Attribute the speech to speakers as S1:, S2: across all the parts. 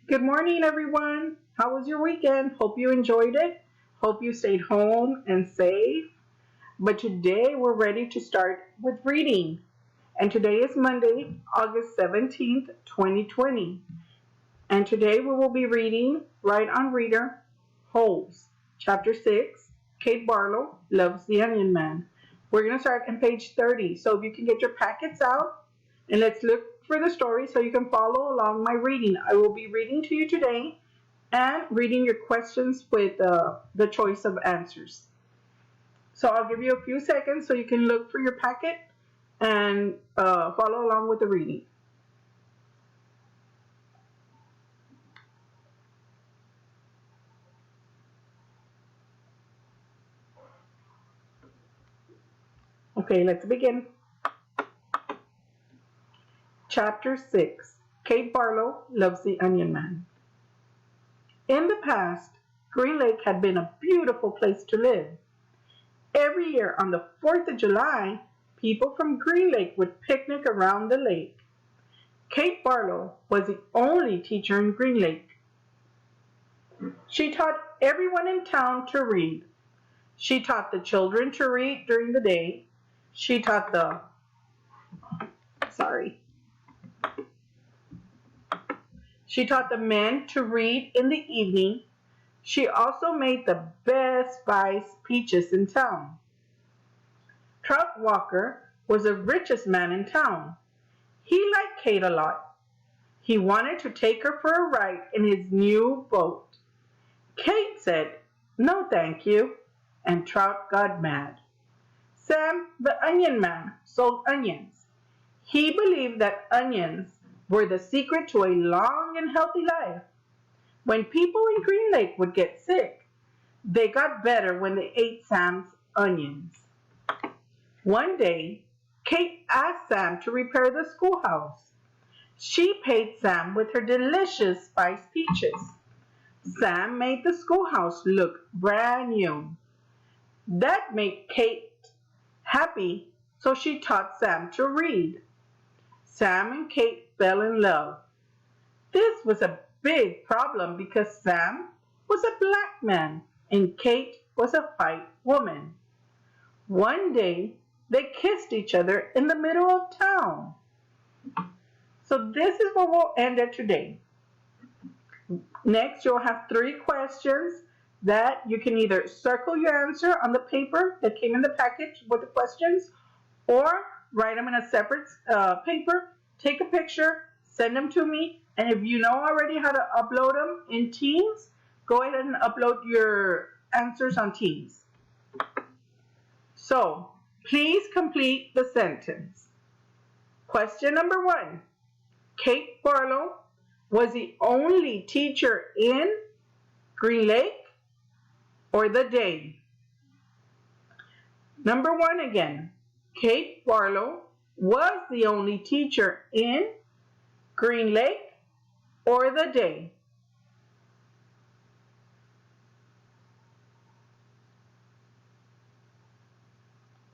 S1: Good morning, everyone. How was your weekend? Hope you enjoyed it. Hope you stayed home and safe. But today we're ready to start with reading. And today is Monday, August 17th, 2020. And today we will be reading Right on Reader, Holes, Chapter 6, Kate Barlow Loves the Onion Man. We're going to start on page 30. So if you can get your packets out, and let's look for the story so you can follow along my reading. I will be reading to you today and reading your questions with the choice of answers. So I'll give you a few seconds so you can look for your packet and follow along with the reading. Okay, let's begin. Chapter 6, Kate Barlow Loves the Onion Man. In the past, Green Lake had been a beautiful place to live. Every year on the 4th of July, people from Green Lake would picnic around the lake. Kate Barlow was the only teacher in Green Lake. She taught everyone in town to read. She taught the children to read during the day. She taught the men to read in the evening. She also made the best spiced peaches in town. Trout Walker was the richest man in town. He liked Kate a lot. He wanted to take her for a ride in his new boat. Kate said, "No, thank you," and Trout got mad. Sam, the onion man, sold onions. He believed that onions were the secret to a long and healthy life. When people in Green Lake would get sick, they got better when they ate Sam's onions. One day, Kate asked Sam to repair the schoolhouse. She paid Sam with her delicious spiced peaches. Sam made the schoolhouse look brand new. That made Kate happy, so she taught Sam to read. Sam and Kate fell in love. This was a big problem because Sam was a black man and Kate was a white woman. One day, they kissed each other in the middle of town. So this is where we'll end it today. Next, you'll have 3 questions that you can either circle your answer on the paper that came in the package with the questions, or write them in a separate paper, take a picture, send them to me, and if you know already how to upload them in Teams, go ahead and upload your answers on Teams. So, please complete the sentence. Question number 1. Kate Barlow was the only teacher in Green Lake or the day? Number 1 again. Kate Barlow was the only teacher in Green Lake or the day?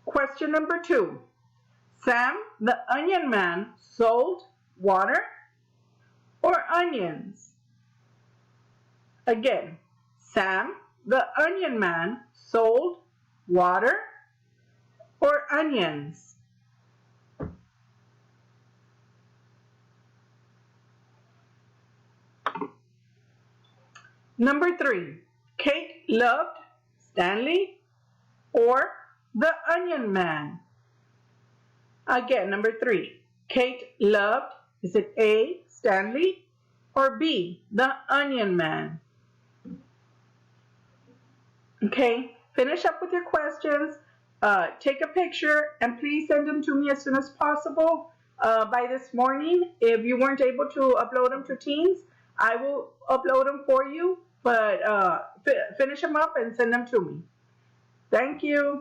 S1: Question number 2. Sam, the onion man, sold water or onions? Again, Sam, the onion man, sold water or onions? Number 3. Kate loved Stanley or the onion man? Again, number 3. Kate loved, is it A, Stanley, or B, the onion man? Okay, finish up with your questions. Take a picture and please send them to me as soon as possible by this morning. If you weren't able to upload them to Teams, I will upload them for you, but finish them up and send them to me. Thank you.